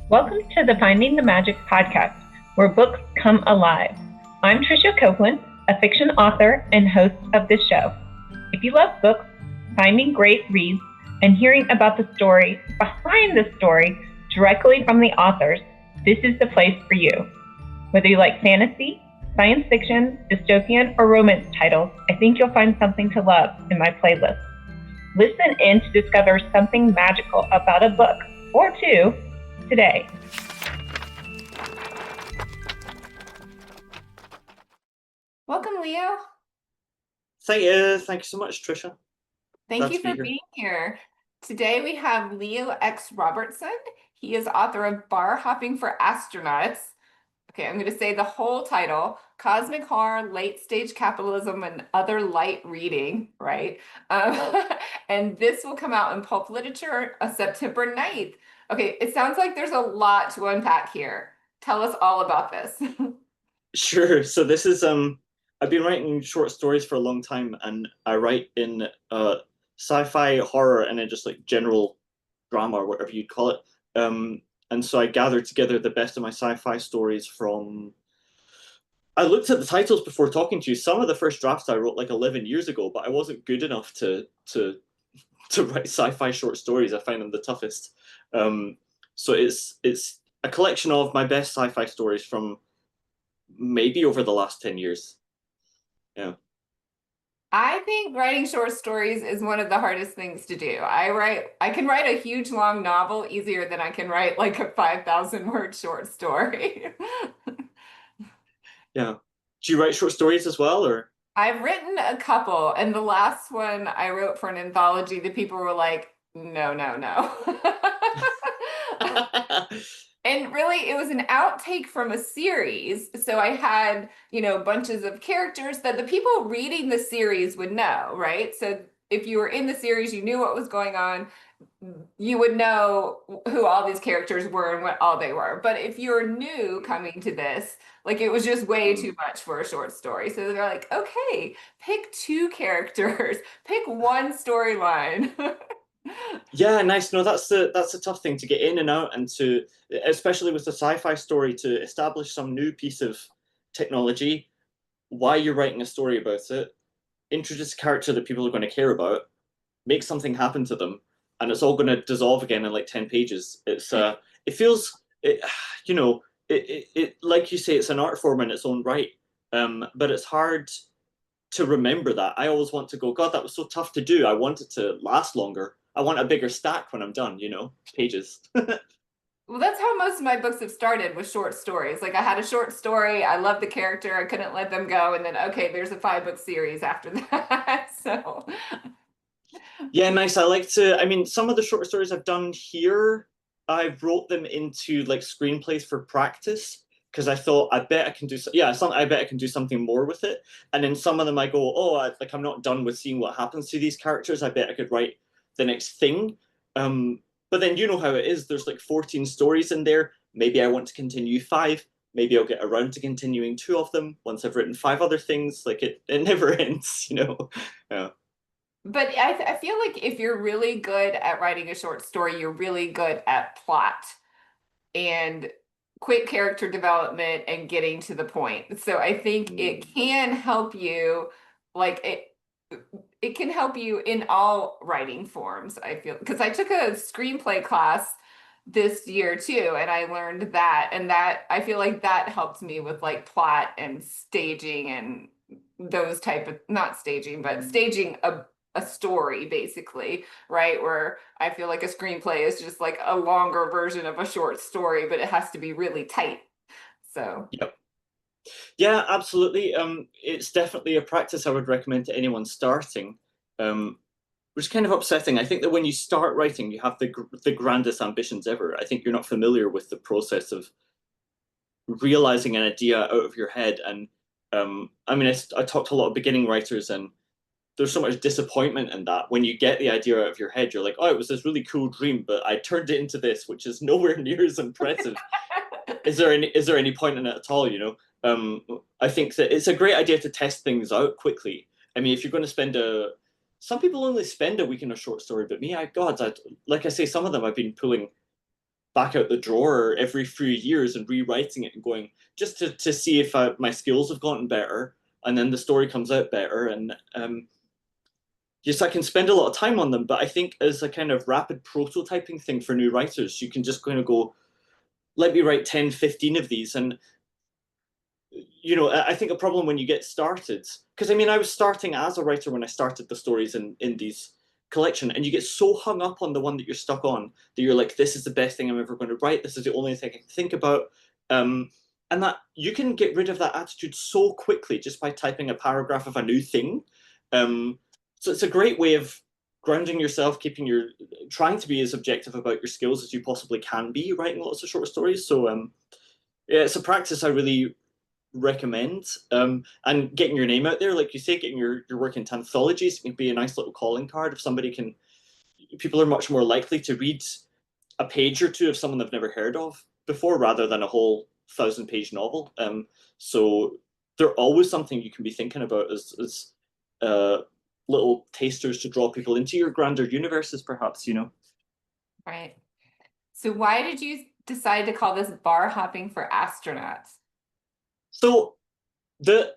Welcome to the Finding the Magic podcast, where books come alive. I'm Tricia Copeland, a fiction author and host of this show. If you love books, finding great reads, and hearing about the story behind the story directly from the authors, this is the place for you. Whether you like fantasy, science fiction, dystopian, or romance titles, I think you'll find something to love in my playlist. Listen in to discover something magical about a book or two today. Welcome, Leo. Thank you so much, Tricia. Thank you for being here. Today we have Leo X. Robertson. He is author of Bar Hopping for Astronauts. Okay, I'm going to say the whole title: Cosmic Horror, Late Stage Capitalism, and Other Light Reading, right? And this will come out in Pulp Literature September 9th. Okay, it sounds like there's a lot to unpack here. Tell us all about this. Sure. So this is I've been writing short stories for a long time, and I write in sci-fi, horror, and then just like general drama or whatever you'd call it. And so I gathered together the best of my sci-fi stories from. I looked at the titles before talking to you. Some of the first drafts I wrote like 11 years ago, but I wasn't good enough to write sci-fi short stories. I find them the toughest. So it's a collection of my best sci-fi stories from maybe over the last 10 years. Yeah. I think writing short stories is one of the hardest things to do. I can write a huge long novel easier than I can write like a 5,000 word short story. Yeah. Do you write short stories as well, or? I've written a couple, and the last one I wrote for an anthology, the people were like, no, no, no. And really, it was an outtake from a series. So I had, bunches of characters that the people reading the series would know, right? So if you were in the series, you knew what was going on. You would know who all these characters were and what all they were. But if you're new coming to this, like it was just way too much for a short story. So they're like, okay, pick two characters, pick one storyline. Yeah, nice. No, that's a tough thing to get in and out, and to, especially with a sci-fi story, to establish some new piece of technology, why you're writing a story about it, introduce a character that people are going to care about, make something happen to them, and it's all going to dissolve again in like 10 pages. It feels it, like you say, it's an art form in its own right. But it's hard to remember that. I always want to go, God, that was so tough to do. I want it to last longer. I want a bigger stack when I'm done, pages. Well, that's how most of my books have started, with short stories. Like I had a short story, I loved the character, I couldn't let them go, and then okay, there's a 5-book series after that. So Yeah, nice. I mean, some of the short stories I've done here, I wrote them into like screenplays for practice because I thought I bet I can do I bet I can do something more with it. And then some of them I go, oh, I'm not done with seeing what happens to these characters. I bet I could write the next thing. But then you know how it is. There's like 14 stories in there. Maybe I want to continue 5. Maybe I'll get around to continuing 2 of them once I've written 5 other things. Like it never ends. Yeah. but I feel like if you're really good at writing a short story, you're really good at plot and quick character development and getting to the point. So I think it can help you, like it can help you in all writing forms, I feel, because I took a screenplay class this year too, and I learned that, and that I feel like that helped me with like plot and staging and those type of, not staging, but staging a story basically, right? Where I feel like a screenplay is just like a longer version of a short story, but it has to be really tight. So Yep. Yeah, absolutely. It's definitely a practice I would recommend to anyone starting, which is kind of upsetting. I think that when you start writing, you have the grandest ambitions ever. I think you're not familiar with the process of realizing an idea out of your head. And I mean, I talked to a lot of beginning writers, and there's so much disappointment in that. When you get the idea out of your head, you're like, oh, it was this really cool dream, but I turned it into this, which is nowhere near as impressive. Is there any point in it at all? I think that it's a great idea to test things out quickly. I mean, if you're going to some people only spend a week in a short story, but me, like I say, some of them I've been pulling back out the drawer every few years and rewriting it and going just to see if my skills have gotten better, and then the story comes out better. And yes, I can spend a lot of time on them, but I think as a kind of rapid prototyping thing for new writers, you can just kind of go, let me write 10, 15 of these. And, I think a problem when you get started, because I mean, I was starting as a writer when I started the stories in these collection, and you get so hung up on the one that you're stuck on that you're like, this is the best thing I'm ever going to write. This is the only thing I can think about. And that you can get rid of that attitude so quickly just by typing a paragraph of a new thing. So it's a great way of grounding yourself, trying to be as objective about your skills as you possibly can be, writing lots of short stories. So yeah, it's a practice I really recommend. And getting your name out there, like you say, getting your work into anthologies can be a nice little calling card. If people are much more likely to read a page or two of someone they've never heard of before rather than a whole 1,000-page novel. So they're always something you can be thinking about as little tasters to draw people into your grander universes, perhaps, Right. So why did you decide to call this Bar Hopping for Astronauts? So the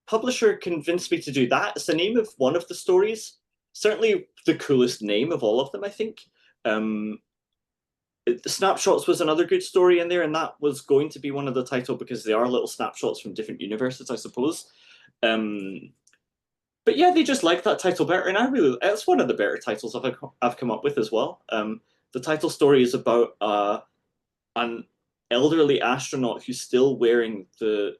publisher convinced me to do that. It's the name of one of the stories. Certainly the coolest name of all of them, I think. The Snapshots was another good story in there, and that was going to be one of the title because they are little snapshots from different universes, I suppose. But yeah, they just like that title better, and it's one of the better titles I've come up with as well. The title story is about an elderly astronaut who's still wearing the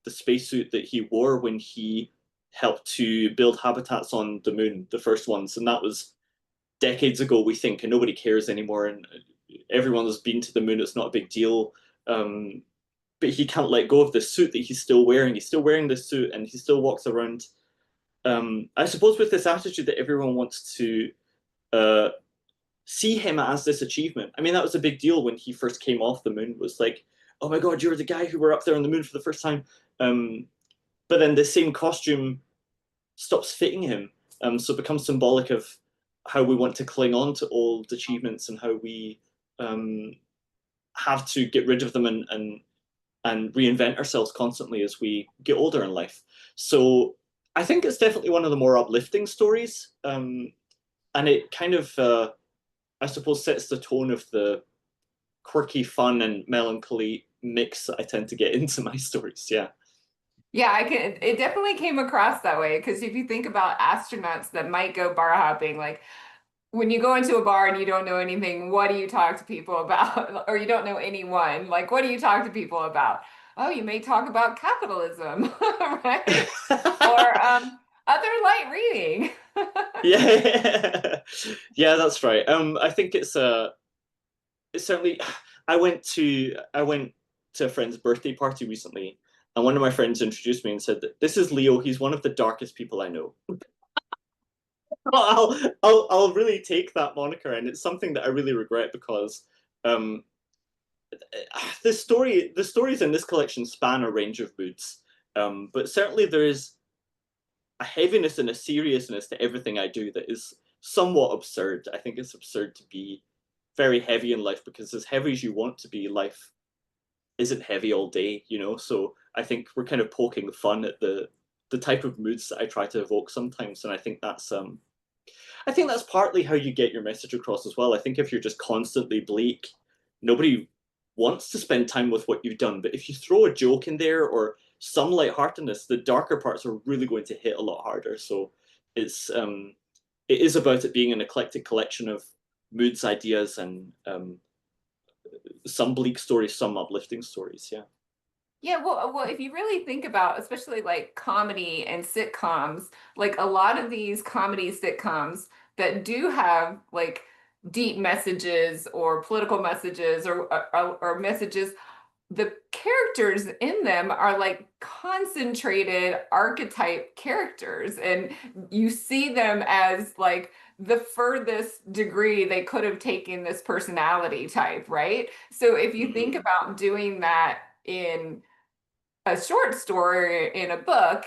spacesuit that he wore when he helped to build habitats on the moon, the first ones, and that was decades ago, we think, and nobody cares anymore, and everyone has been to the moon. It's not a big deal. But he can't let go of this suit that he's still wearing. He's still wearing this suit, and he still walks around. I suppose with this attitude that everyone wants to see him as this achievement. I mean, that was a big deal when he first came off the moon. Was like, oh my God, you're the guy who were up there on the moon for the first time. But then the same costume stops fitting him, so it becomes symbolic of how we want to cling on to old achievements and how we have to get rid of them and reinvent ourselves constantly as we get older in life. So I think it's definitely one of the more uplifting stories, and it kind of, I suppose, sets the tone of the quirky, fun, and melancholy mix that I tend to get into my stories. Yeah. Yeah, it definitely came across that way because if you think about astronauts that might go bar hopping, like when you go into a bar and you don't know anything, what do you talk to people about? Or you don't know anyone, like what do you talk to people about? Oh, you may talk about capitalism, right? Or other light reading. Yeah, yeah, that's right. I think it's certainly. I went to a friend's birthday party recently, and one of my friends introduced me and said that this is Leo. He's one of the darkest people I know. I'll really take that moniker, and it's something that I really regret because the stories in this collection span a range of moods, but certainly there is a heaviness and a seriousness to everything I do that is somewhat absurd. I think it's absurd to be very heavy in life because as heavy as you want to be, life isn't heavy all day, So I think we're kind of poking fun at the type of moods that I try to evoke sometimes, and I think that's partly how you get your message across as well. I think if you're just constantly bleak, nobody wants to spend time with what you've done. But if you throw a joke in there or some lightheartedness, the darker parts are really going to hit a lot harder. So it is about it being an eclectic collection of moods, ideas, and some bleak stories, some uplifting stories. Yeah. Yeah, well, if you really think about, especially like comedy and sitcoms, like a lot of these comedy sitcoms that do have like deep messages or political messages or messages, the characters in them are like concentrated archetype characters, and you see them as like the furthest degree they could have taken this personality type, right? So if you think about doing that in a short story in a book,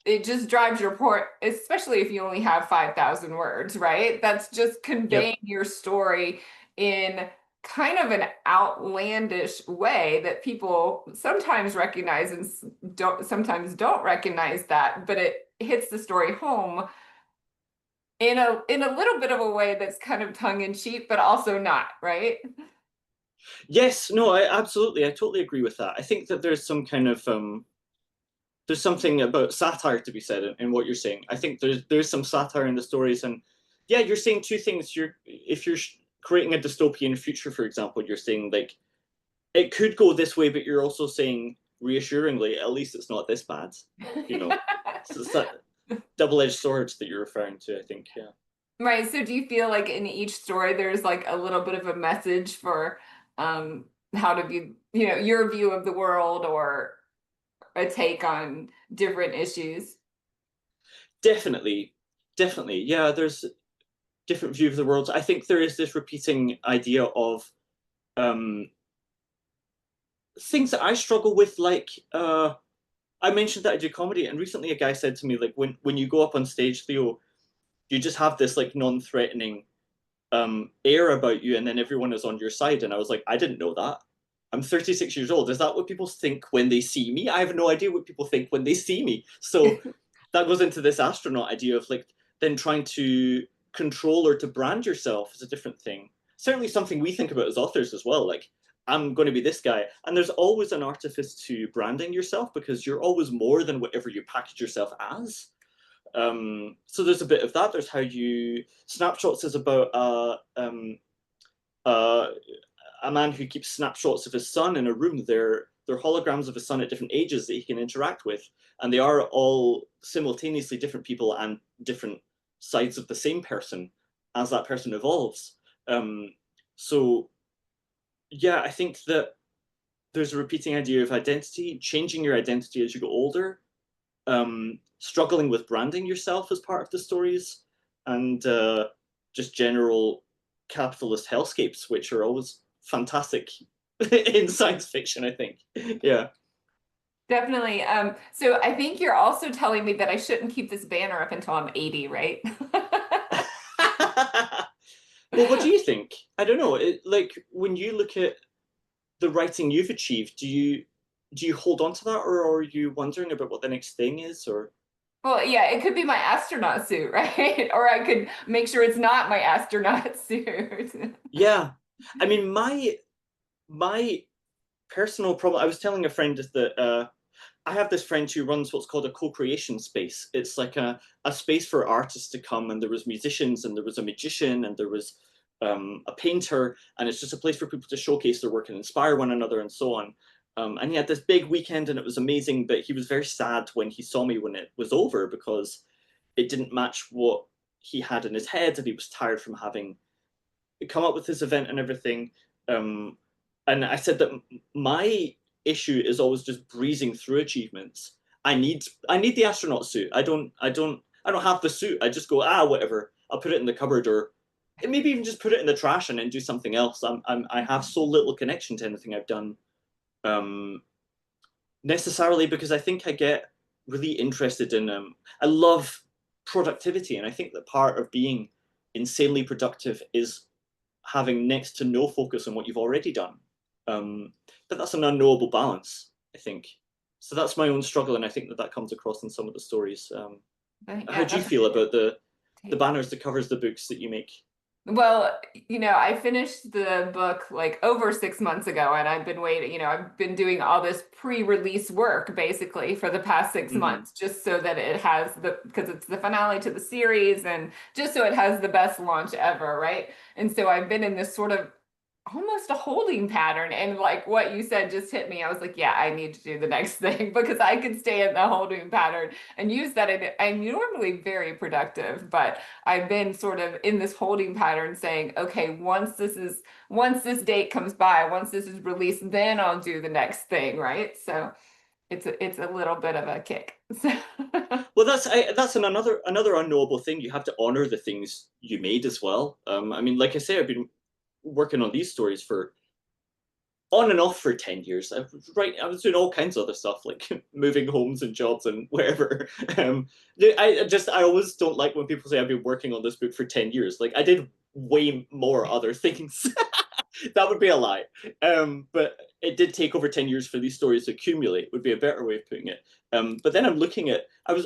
it just drives your point, especially if you only have 5,000 words, right? That's just conveying your story in kind of an outlandish way that people sometimes recognize and sometimes don't recognize that, but it hits the story home in a little bit of a way that's kind of tongue in cheek, but also not, right? Yes, no, I totally agree with that. I think that there's some kind of there's something about satire to be said in what you're saying. I think there's some satire in the stories, and yeah, you're saying two things. If you're creating a dystopian future, for example, you're saying like it could go this way, but you're also saying reassuringly, at least it's not this bad. You know, so it's that double-edged sword that you're referring to. I think, yeah. Right. So do you feel like in each story there's like a little bit of a message for how to view, your view of the world or a take on different issues? Definitely, definitely, yeah. There's different view of the world. I think there is this repeating idea of um, things that I struggle with, like I mentioned that I do comedy, and recently a guy said to me, like, when you go up on stage, Theo, you just have this like non-threatening air about you, and then everyone is on your side. And I was like, I didn't know that. I'm 36 years old. Is that what people think when they see me? I have no idea what people think when they see me. So that goes into this astronaut idea of like then trying to control or to brand yourself is a different thing. Certainly something we think about as authors as well. Like, I'm going to be this guy. And there's always an artifice to branding yourself because you're always more than whatever you package yourself as. So there's a bit of that. There's how you snapshots is about uh, a man who keeps snapshots of his son in a room. They're holograms of his son at different ages that he can interact with, and they are all simultaneously different people and different sides of the same person as that person evolves. So yeah, I think that there's a repeating idea of identity, changing your identity as you go older, struggling with branding yourself as part of the stories, and just general capitalist hellscapes, which are always fantastic in science fiction, I think. Yeah. Definitely. So I think you're also telling me that I shouldn't keep this banner up until I'm 80, right? Well, what do you think? I don't know. Like when you look at the writing you've achieved, do you hold on to that, or are you wondering about what the next thing is, or? Well, yeah, it could be my astronaut suit, right? Or I could make sure it's not my astronaut suit. Yeah. I mean, my personal problem, I was telling a friend is that I have this friend who runs what's called a co-creation space. It's like a space for artists to come, and there was musicians, and there was a magician, and there was a painter, and it's just a place for people to showcase their work and inspire one another and so on. And he had this big weekend, and it was amazing, but he was very sad when he saw me when it was over because it didn't match what he had in his head, and he was tired from having come up with this event and everything. And I said that my issue is always just breezing through achievements. I need the astronaut suit. I don't have the suit. I just go, whatever. I'll put it in the cupboard, or maybe even just put it in the trash and then do something else. I have so little connection to anything I've done, necessarily, because I think I get really interested in I love productivity, and I think that part of being insanely productive is having next to no focus on what you've already done. But that's an unknowable balance, I think. So that's my own struggle, and I think that that comes across in some of the stories. Yeah, How do you feel about the banners, the covers, the books that you make? Well, I finished the book like over 6 months ago, and I've been waiting, I've been doing all this pre-release work basically for the past 6 months, just so that it has because it's the finale to the series, and just so it has the best launch ever, right? And so I've been in this sort of almost a holding pattern, and like what you said just hit me. I was like, yeah, I need to do the next thing because I could stay in the holding pattern and use that. I'm normally very productive, but I've been sort of in this holding pattern saying, okay, once this date comes by, once this is released, then I'll do the next thing, right? So it's a little bit of a kick. Well, that's another unknowable thing. You have to honor the things you made as well. I mean, like I say, I've been working on these stories for on and off for 10 years. I was doing all kinds of other stuff, like moving homes and jobs and wherever. I always don't like when people say I've been working on this book for 10 years. Like, I did way more other things. That would be a lie. But it did take over 10 years for these stories to accumulate, would be a better way of putting it. But then I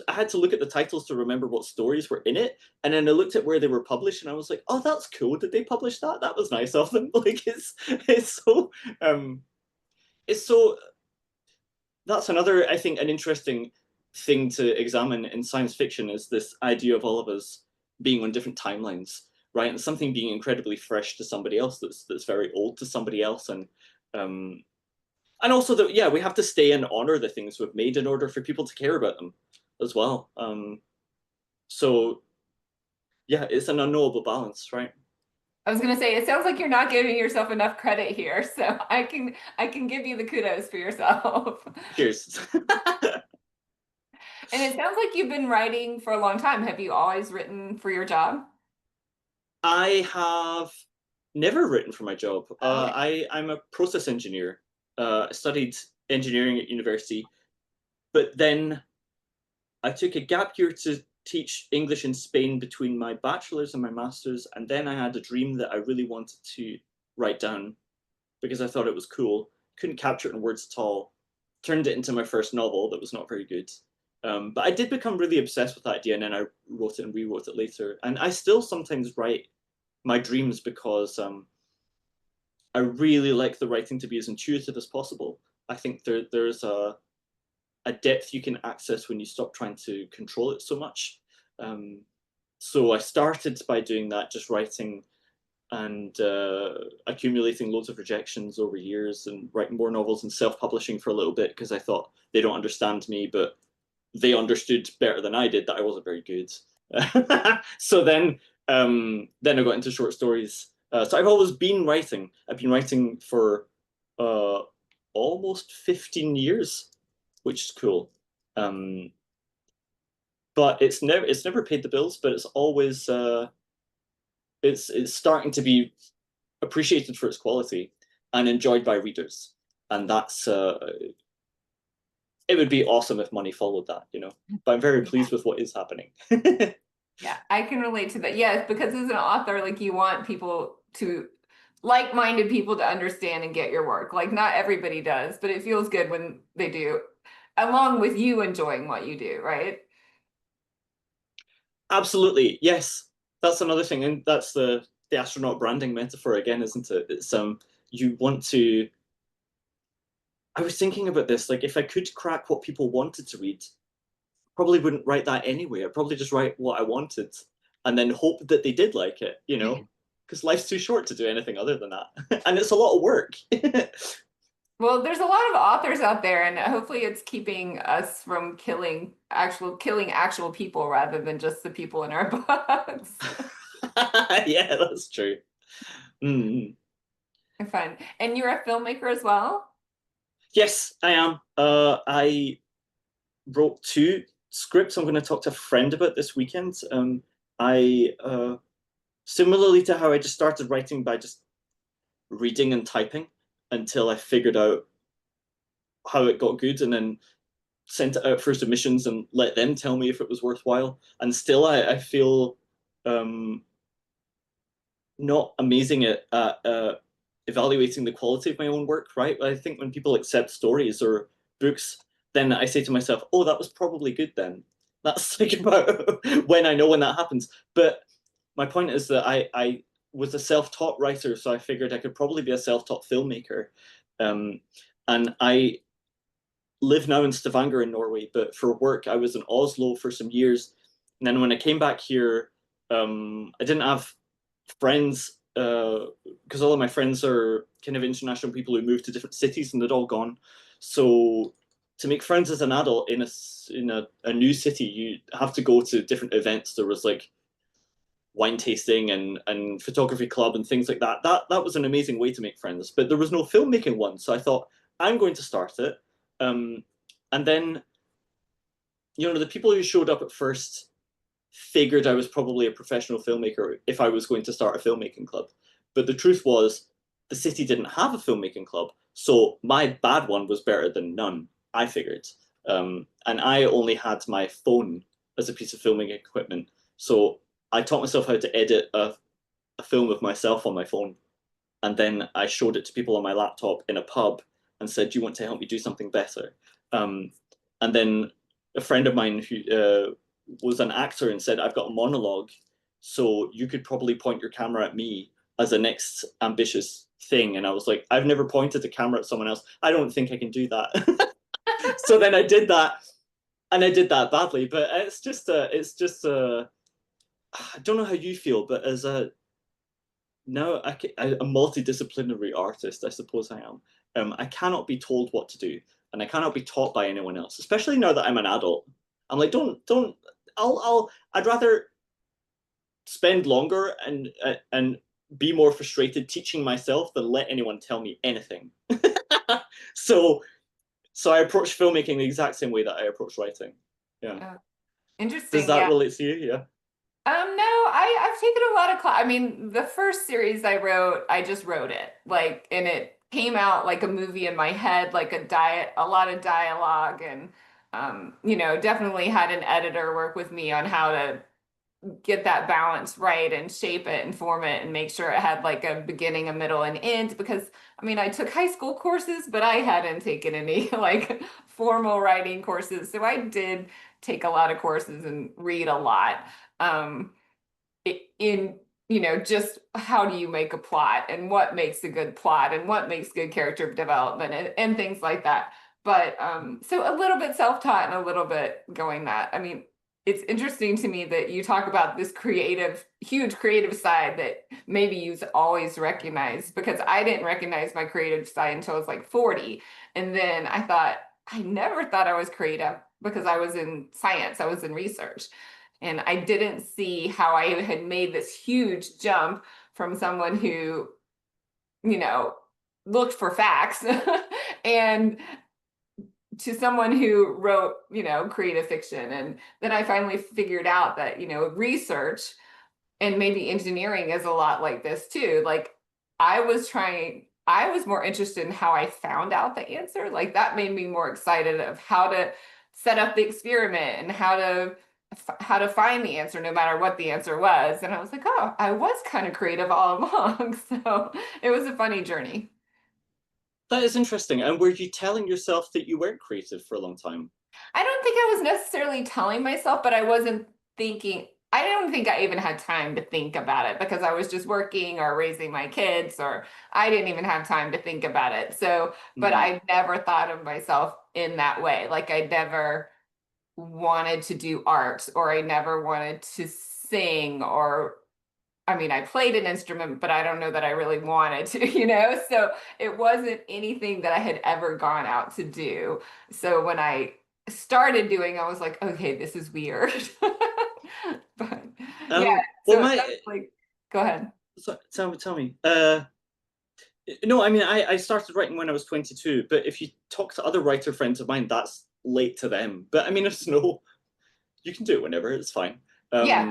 had to look at the titles to remember what stories were in it. And then I looked at where they were published and I was like, oh, that's cool. Did they publish that? That was nice of them. Like um, it's so, that's another, I think, an interesting thing to examine in science fiction is this idea of all of us being on different timelines, right? And something being incredibly fresh to somebody else that's very old to somebody else, and also that yeah, we have to stay and honor the things we've made in order for people to care about them as well. So yeah, it's an unknowable balance, right? I was gonna say, it sounds like you're not giving yourself enough credit here, so I can give you the kudos for yourself. Cheers. And it sounds like you've been writing for a long time. Have you always written for your job? I have never written for my job. Oh, okay. I'm a process engineer. I studied engineering at university, but then I took a gap year to teach English in Spain between my bachelor's and my master's, and then I had a dream that I really wanted to write down because I thought it was cool. Couldn't capture it in words at all. Turned it into my first novel that was not very good. But I did become really obsessed with that idea, and then I wrote it and rewrote it later. And I still sometimes write my dreams because I really like the writing to be as intuitive as possible. I think there's a depth you can access when you stop trying to control it so much. So I started by doing that, just writing and accumulating loads of rejections over years and writing more novels and self-publishing for a little bit because I thought they don't understand me, but they understood better than I did that I wasn't very good. So then I got into short stories. So I've always been writing. I've been writing for uh, almost 15 years, which is cool. Um, but it's never paid the bills, but it's always it's starting to be appreciated for its quality and enjoyed by readers. And that's it would be awesome if money followed that, you know. But I'm very Yeah. pleased with what is happening. Yeah, I can relate to that. Yes, because as an author, like you want people to like-minded people to understand and get your work. Like not everybody does, but it feels good when they do, along with you enjoying what you do, right? Absolutely, yes. That's another thing, and that's the astronaut branding metaphor again, isn't it? It's you want to. I was thinking about this, like if I could crack what people wanted to read, probably wouldn't write that anyway. I'd probably just write what I wanted and then hope that they did like it, you know? Because life's too short to do anything other than that. And it's a lot of work. Well, there's a lot of authors out there, and hopefully it's keeping us from killing actual people rather than just the people in our books. Yeah, that's true. Mm. Fun. And you're a filmmaker as well? Yes, I am. I wrote two scripts I'm going to talk to a friend about this weekend. I similarly to how I just started writing by just reading and typing until I figured out how it got good and then sent it out for submissions and let them tell me if it was worthwhile. And still, I feel um, not amazing at evaluating the quality of my own work, right? I think when people accept stories or books, then I say to myself, oh, that was probably good then. That's like about when I know when that happens. But my point is that I was a self-taught writer, so I figured I could probably be a self-taught filmmaker. Um, and I live now in Stavanger in Norway, but for work I was in Oslo for some years. And then when I came back here, I didn't have friends because all of my friends are kind of international people who moved to different cities and they'd all gone. So to make friends as an adult in a new city, you have to go to different events. There was like wine tasting and photography club and things like that. That was an amazing way to make friends. But there was no filmmaking one, so I thought I'm going to start it. Um, and then the people who showed up at first figured I was probably a professional filmmaker if I was going to start a filmmaking club. But the truth was, the city didn't have a filmmaking club, so my bad one was better than none, I figured. And I only had my phone as a piece of filming equipment. So I taught myself how to edit a film of myself on my phone. and then I showed it to people on my laptop in a pub and said, "Do you want to help me do something better?" Um, and then a friend of mine who was an actor and said, "I've got a monologue, so you could probably point your camera at me as a next ambitious thing." And I was like, "I've never pointed the camera at someone else. I don't think I can do that." So then I did that, and I did that badly. But I don't know how you feel, but as a now a multidisciplinary artist, I suppose I am. I cannot be told what to do, and I cannot be taught by anyone else. Especially now that I'm an adult, I'm like, don't. I'd rather spend longer and be more frustrated teaching myself than let anyone tell me anything. so so I approach filmmaking the exact same way that I approach writing. Yeah. Interesting. Does that Yeah. relate to you? Yeah. No, I've taken a lot of class. I mean, the first series I wrote, I just wrote it. Like, and it came out like a movie in my head, like a lot of dialogue, and definitely had an editor work with me on how to get that balance right and shape it and form it and make sure it had like a beginning, a middle, and end. Because I mean, I took high school courses, but I hadn't taken any like formal writing courses. So I did take a lot of courses and read a lot. Um, in just how do you make a plot and what makes a good plot and what makes good character development and things like that. But so a little bit self-taught and a little bit going that. I mean, it's interesting to me that you talk about this huge creative side that maybe you've always recognized, because I didn't recognize my creative side until I was like 40. And then I never thought I was creative because I was in science, I was in research. And I didn't see how I had made this huge jump from someone who, looked for facts and to someone who wrote, creative fiction. And then I finally figured out that, research and maybe engineering is a lot like this too. Like I was more interested in how I found out the answer. Like that made me more excited of how to set up the experiment and how to find the answer no matter what the answer was. And I was like, oh, I was kind of creative all along. So it was a funny journey. That is interesting. And were you telling yourself that you weren't creative for a long time? I don't think I was necessarily telling myself, but I wasn't thinking. I don't think I even had time to think about it because I was just working or raising my kids, or I didn't even have time to think about it. So, but Mm. I never thought of myself in that way. Like I never wanted to do art, or I never wanted to sing, or I mean, I played an instrument, but I don't know that I really wanted to, So it wasn't anything that I had ever gone out to do. So when I started doing, I was like, okay, this is weird. But yeah, Well, so that's like, go ahead. tell me. No, I mean, I started writing when I was 22, but if you talk to other writer friends of mine, that's late to them. But I mean, it's no, you can do it whenever, it's fine. Yeah.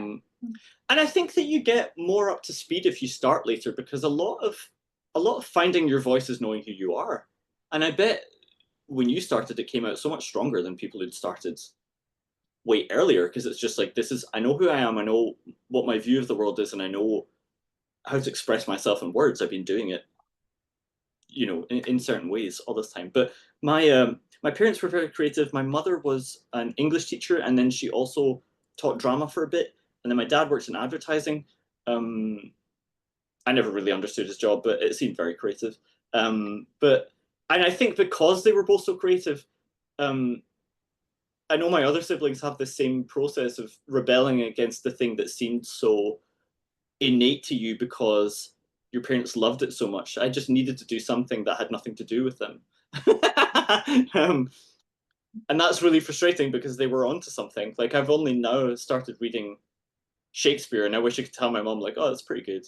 And I think that you get more up to speed if you start later, because a lot of finding your voice is knowing who you are. And I bet when you started, it came out so much stronger than people who'd started way earlier, because it's just like, I know who I am, I know what my view of the world is, and I know how to express myself in words. I've been doing it, in certain ways all this time. But my parents were very creative. My mother was an English teacher, and then she also taught drama for a bit. And then my dad works in advertising. I never really understood his job, but it seemed very creative. And I think because they were both so creative, um, I know my other siblings have the same process of rebelling against the thing that seemed so innate to you because your parents loved it so much. I just needed to do something that had nothing to do with them. um, and that's really frustrating because they were onto something. Like I've only now started reading Shakespeare, and I wish I could tell my mom, like, oh, that's pretty good.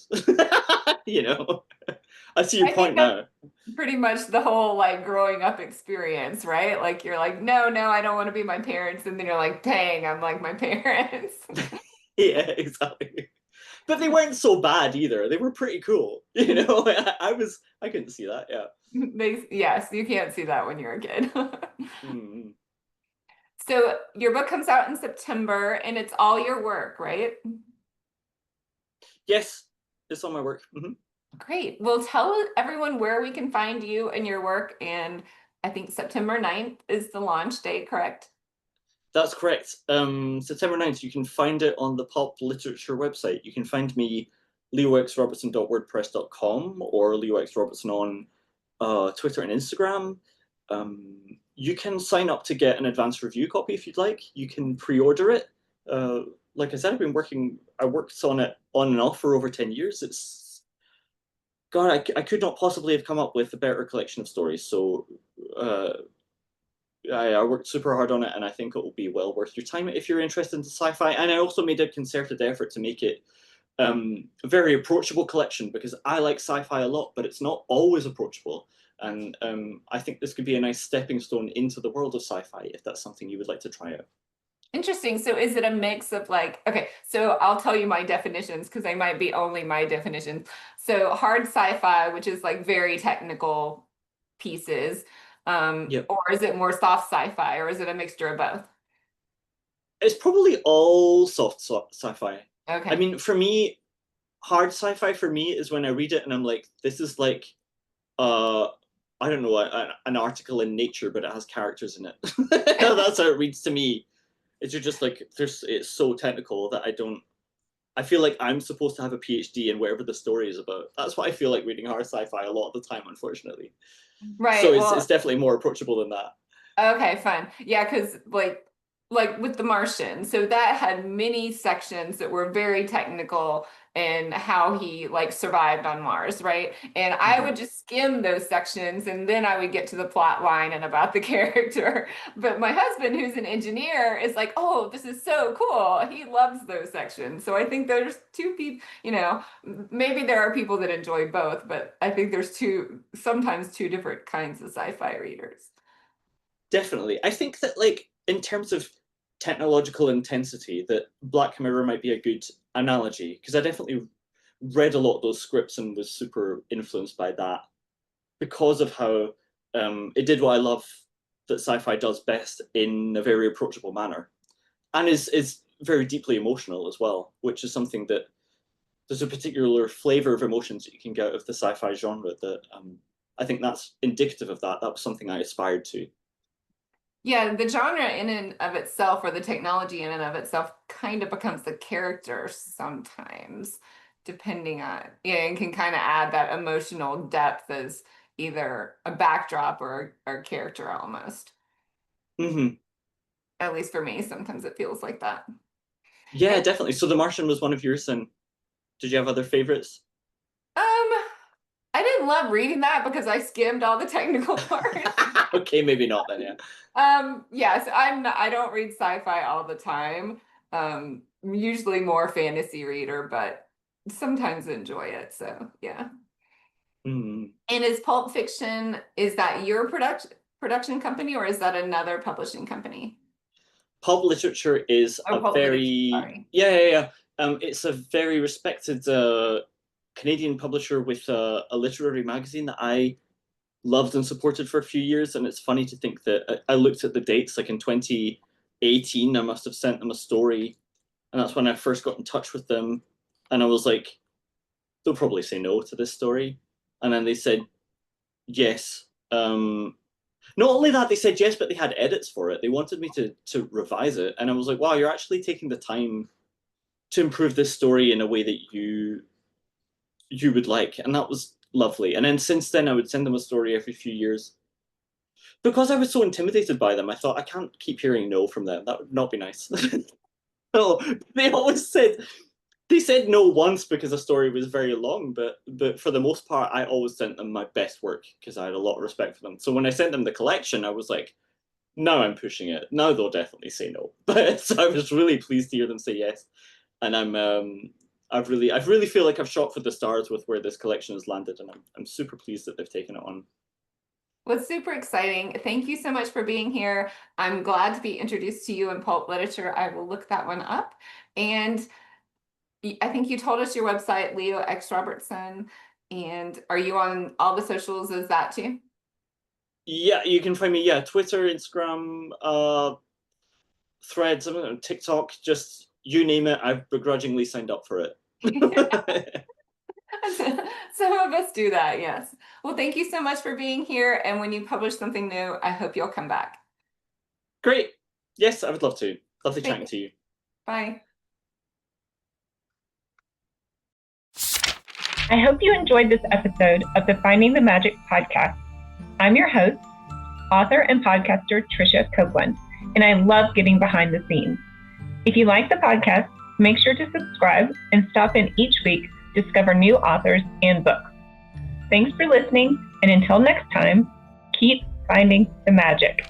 I see your I think point that's now. pretty much the whole like growing up experience, right? Like you're like, no, no, I don't want to be my parents. And then you're like, dang, I'm like my parents. Yeah, exactly. But they weren't so bad either. They were pretty cool. I couldn't see that. Yeah. Yes, you can't see that when you're a kid. Mm. So your book comes out in September and it's all your work, right? Yes, it's on my work. Great. Well, tell everyone where we can find you and your work. And I think September 9th is the launch date, correct? That's correct. September 9th, you can find it on the Pulp Literature website. You can find me leoxrobertson.wordpress.com or leoxrobertson on Twitter and Instagram. You can sign up to get an advanced review copy if you'd like. You can pre-order it. Like I said, I worked on it on and off for over 10 years. God, I could not possibly have come up with a better collection of stories. So I worked super hard on it, and I think it will be well worth your time if you're interested in sci-fi. And I also made a concerted effort to make it a very approachable collection, because I like sci-fi a lot, but it's not always approachable. And I think this could be a nice stepping stone into the world of sci-fi if that's something you would like to try out. Interesting. So is it a mix of like, okay, so I'll tell you my definitions because they might be only my definitions. So hard sci-fi, which is like very technical pieces, Yep. or is it more soft sci-fi, or is it a mixture of both? It's probably all soft sci-fi. Okay. I mean, for me, hard sci-fi for me is when I read it and I'm like, this is like uh I don't know, an article in Nature, but it has characters in it. That's how it reads to me. You're just like, it's so technical that I feel like I'm supposed to have a PhD in whatever the story is about. That's what I feel like reading hard sci-fi a lot of the time, unfortunately. Right. So Well, it's definitely more approachable than that. okay, fine. Yeah, because like with The Martian, so that had many sections that were very technical and how he like survived on Mars, right? And I would Mhm. just skim those sections and then I would get to the plot line and about the character. But my husband, who's an engineer, is like, "Oh, this is so cool." He loves those sections. So I think there's two people, maybe there are people that enjoy both, but I think there's sometimes two different kinds of sci-fi readers. Definitely. I think that, like, in terms of technological intensity, that Black Mirror might be a good analogy, because I definitely read a lot of those scripts and was super influenced by that, because of how it did what I love that sci-fi does best in a very approachable manner, and is very deeply emotional as well, which is something that there's a particular flavor of emotions that you can get out of the sci-fi genre that I think that's indicative of that. That was something I aspired to. Yeah, the genre in and of itself, or the technology in and of itself, kind of becomes the character sometimes, depending on, yeah, and can kind of add that emotional depth as either a backdrop or character almost. Hmm. At least for me, sometimes it feels like that. Yeah, And definitely. So The Martian was one of yours, and did you have other favorites? I didn't love reading that because I skimmed all the technical parts. Okay, maybe not then, yeah. Yes, I don't read sci-fi all the time. I'm usually more fantasy reader, but sometimes enjoy it. So yeah. Mm. And is Pulp Fiction, is that your production company or is that another publishing company? Pulp literature is Oh, a Pulp Literature, very, sorry. yeah, yeah, yeah. It's a very respected Canadian publisher with a literary magazine that I loved and supported for a few years. And it's funny to think that I looked at the dates, like in 2018, I must have sent them a story, and that's when I first got in touch with them. And I was like, they'll probably say no to this story. And then they said yes. Not only that, they said yes, but they had edits for it. They wanted me to revise it, and I was like, wow, you're actually taking the time to improve this story in a way that you would like, and that was lovely. And then since then, I would send them a story every few years. Because I was so intimidated by them, I thought I can't keep hearing no from them. That would not be nice. No, they always said they said no once because the story was very long, but for the most part, I always sent them my best work because I had a lot of respect for them. So when I sent them the collection, I was like, now I'm pushing it. Now they'll definitely say no. But so I was really pleased to hear them say yes, and I've really feel like I've shot for the stars with where this collection has landed, and I'm super pleased that they've taken it on. Well, it's super exciting. Thank you so much for being here. I'm glad to be introduced to you in pulp literature. I will look that one up. And I think you told us your website, Leo X Robertson. And are you on all the socials as that too? Yeah, you can find me. Yeah, Twitter, Instagram, Threads, I don't know, TikTok, just you name it. I've begrudgingly signed up for it. Some of us do that, yes. Well, thank you so much for being here. And when you publish something new, I hope you'll come back. Great. Yes, I would love to. Lovely chatting to you. Bye. I hope you enjoyed this episode of the Finding the Magic podcast. I'm your host, author and podcaster Tricia Copeland, and I love getting behind the scenes. If you like the podcast, make sure to subscribe and stop in each week to discover new authors and books. Thanks for listening, and until next time, keep finding the magic.